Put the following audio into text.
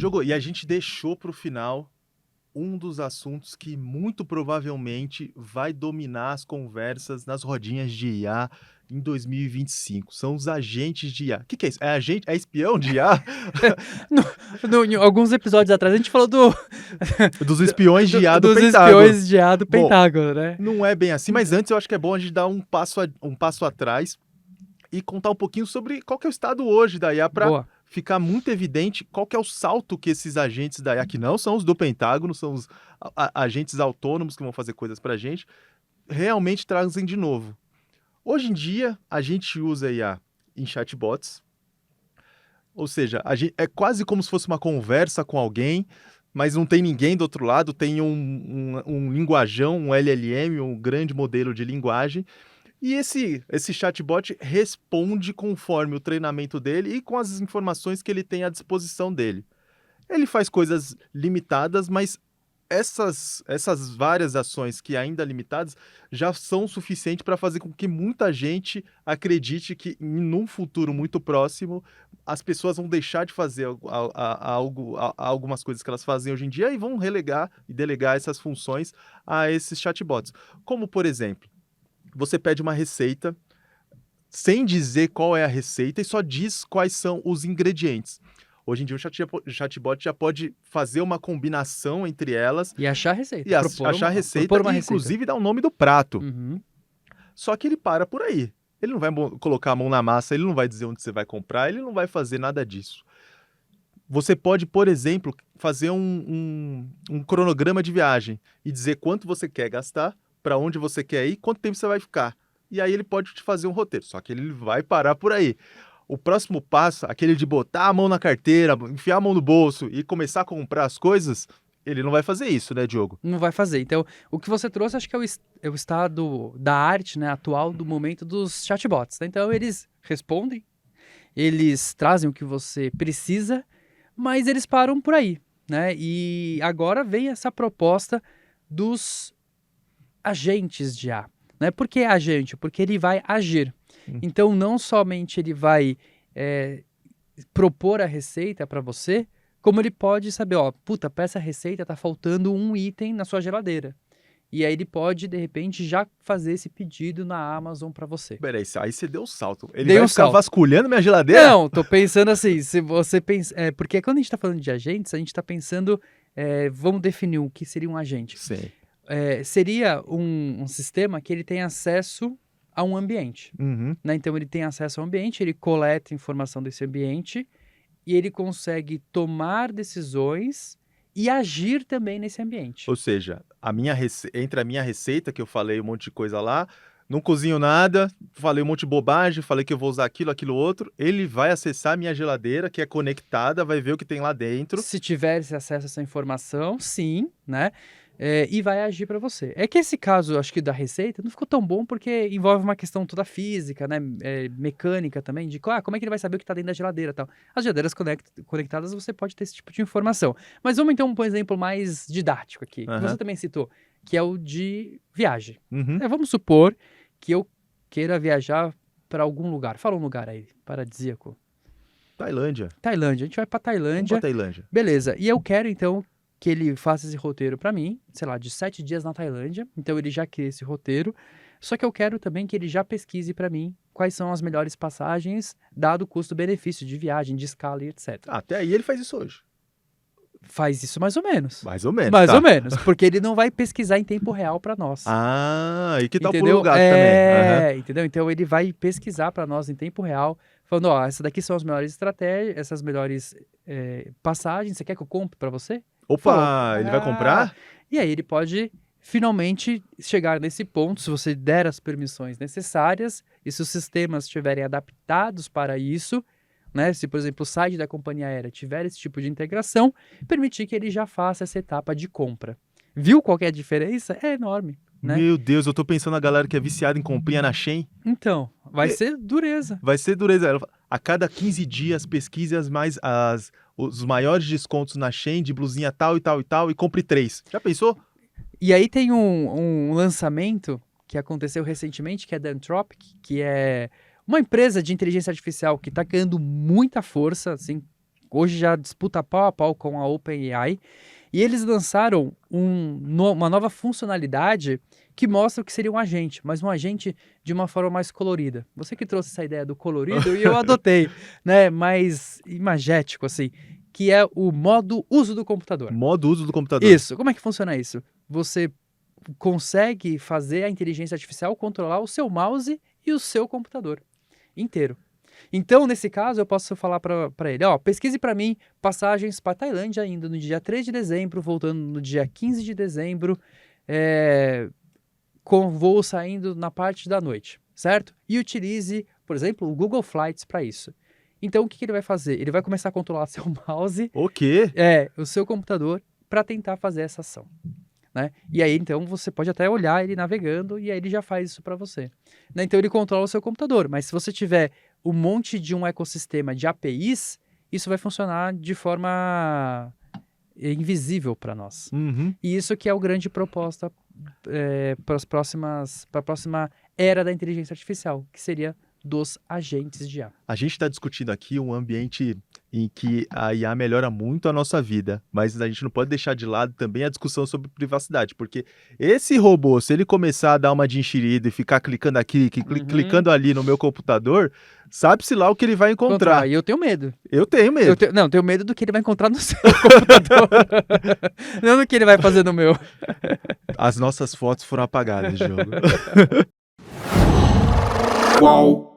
Diogo, e a gente deixou para o final um dos assuntos que muito provavelmente vai dominar as conversas nas rodinhas de IA em 2025. São os agentes de IA. O que é isso? É agente? É espião de IA? Em alguns episódios atrás a gente falou Dos espiões de IA do dos Pentágono. espiões de IA do Bom, Pentágono, né? não é bem assim, mas antes eu acho que é bom a gente dar um passo atrás e contar um pouquinho sobre qual que é o estado hoje da IA para Boa. ficar muito evidente qual que é o salto que esses agentes da IA, que não são os do Pentágono, são os agentes autônomos que vão fazer coisas para a gente, realmente trazem de novo. Hoje em dia, a gente usa IA em chatbots, ou seja, é quase como se fosse uma conversa com alguém, mas não tem ninguém do outro lado, tem um linguajão, um LLM, um grande modelo de linguagem, e esse chatbot responde conforme o treinamento dele e com as informações que ele tem à disposição dele. Ele faz coisas limitadas, mas essas várias ações que ainda limitadas já são suficientes para fazer com que muita gente acredite que num futuro muito próximo as pessoas vão deixar de fazer algumas coisas que elas fazem hoje em dia e vão relegar e delegar essas funções a esses chatbots. Como, por exemplo, você pede uma receita sem dizer qual é a receita e só diz quais são os ingredientes. Hoje em dia o chatbot já pode fazer uma combinação entre elas E achar a receita. e achar a receita propor uma e receita. inclusive dar o nome do prato. Uhum. Só que ele para por aí. Ele não vai colocar a mão na massa, ele não vai dizer onde você vai comprar, ele não vai fazer nada disso. Você pode, por exemplo, fazer um cronograma de viagem e dizer quanto você quer gastar, para onde você quer ir, quanto tempo você vai ficar. E aí ele pode te fazer um roteiro, só que ele vai parar por aí. O próximo passo, aquele de botar a mão na carteira, enfiar a mão no bolso e começar a comprar as coisas, ele não vai fazer isso, né, Diogo? Não vai fazer. Então, o que você trouxe, acho que é o estado da arte, né, atual do momento dos chatbots. Né? Então, eles respondem, eles trazem o que você precisa, mas eles param por aí, né? E agora vem essa proposta dos agentes de IA. Né? Por que agente? Porque ele vai agir. Então, não somente ele vai propor a receita para você, como ele pode saber, ó, puta, para essa receita tá faltando um item na sua geladeira. E aí ele pode, de repente, já fazer esse pedido na Amazon para você. Peraí, aí você deu um salto. Ele Dei vai um ficar salto. vasculhando minha geladeira? Não, tô pensando assim, se você pensa... porque quando a gente tá falando de agentes, a gente tá pensando... vamos definir o que seria um agente. Sim. Seria um sistema que ele tem acesso a um ambiente. Uhum. Né? Então, ele tem acesso ao ambiente, ele coleta informação desse ambiente e ele consegue tomar decisões e agir também nesse ambiente. Ou seja, entre a minha receita, que eu falei um monte de coisa lá, não cozinho nada, falei um monte de bobagem, falei que eu vou usar aquilo outro, ele vai acessar a minha geladeira, que é conectada, vai ver o que tem lá dentro. Se tiver esse acesso a essa informação, sim, né? E vai agir para você. É que esse caso, acho que da receita, não ficou tão bom porque envolve uma questão toda física, né? Mecânica também, de como é que ele vai saber o que está dentro da geladeira e tal. As geladeiras conectadas, você pode ter esse tipo de informação. Mas vamos então para um exemplo mais didático aqui, que você também citou, que é o de viagem. Uhum. Vamos supor que eu queira viajar para algum lugar. Fala um lugar aí, paradisíaco. Tailândia. Tailândia. A gente vai para Tailândia. Vamos pra Tailândia. Beleza. E eu quero, então, que ele faça esse roteiro para mim, sei lá, de 7 dias na Tailândia. Então, ele já cria esse roteiro. Só que eu quero também que ele já pesquise para mim quais são as melhores passagens, dado o custo-benefício de viagem, de escala e etc. Até aí ele faz isso hoje. Faz isso mais ou menos. Mais ou menos, Mais tá. ou menos, porque ele não vai pesquisar em tempo real para nós. Ah, e que tal Entendeu? pulo do gato também? Entendeu? Então ele vai pesquisar para nós em tempo real, falando, ó, essas daqui são as melhores estratégias, essas melhores passagens, você quer que eu compre para você? Opa, ele vai comprar? E aí ele pode finalmente chegar nesse ponto, se você der as permissões necessárias e se os sistemas estiverem adaptados para isso, né? Se, por exemplo, o site da companhia aérea tiver esse tipo de integração, permitir que ele já faça essa etapa de compra. Viu qual que é a diferença? É enorme. Né? Meu Deus, eu tô pensando na galera que é viciada em comprinha na Shein. Então, vai ser dureza. Vai ser dureza. A cada 15 dias, pesquise os maiores descontos na Shein de blusinha tal e tal e tal e compre 3. Já pensou? E aí tem um lançamento que aconteceu recentemente, que é da Anthropic, que é uma empresa de inteligência artificial que está ganhando muita força, assim, hoje já disputa pau a pau com a OpenAI, e eles lançaram uma nova funcionalidade que mostra o que seria um agente, mas um agente de uma forma mais colorida. Você que trouxe essa ideia do colorido e eu adotei, né? Mais imagético, assim, que é o modo uso do computador. Modo uso do computador. Isso. Como é que funciona isso? Você consegue fazer a inteligência artificial controlar o seu mouse e o seu computador inteiro. Então, nesse caso, eu posso falar para ele, pesquise para mim passagens para Tailândia ainda no dia 3 de dezembro, voltando no dia 15 de dezembro, com voo saindo na parte da noite, certo? E utilize, por exemplo, o Google Flights para isso. Então, o que ele vai fazer? Ele vai começar a controlar seu mouse, O quê? o seu computador, para tentar fazer essa ação. Né? E aí, então, você pode até olhar ele navegando e aí ele já faz isso para você. Né? Então, ele controla o seu computador, mas se você tiver um monte de um ecossistema de APIs, isso vai funcionar de forma invisível para nós. Uhum. E isso que é o grande proposta para a próxima era da inteligência artificial, que seria dos agentes de IA. A gente está discutindo aqui um ambiente em que a IA melhora muito a nossa vida, mas a gente não pode deixar de lado também a discussão sobre privacidade, porque esse robô, se ele começar a dar uma de enxerida e ficar clicando aqui, clicando ali no meu computador, sabe-se lá o que ele vai encontrar. E eu tenho medo. Eu tenho medo. Eu tenho medo do que ele vai encontrar no seu computador. Não do que ele vai fazer no meu. As nossas fotos foram apagadas, jogo. Qual?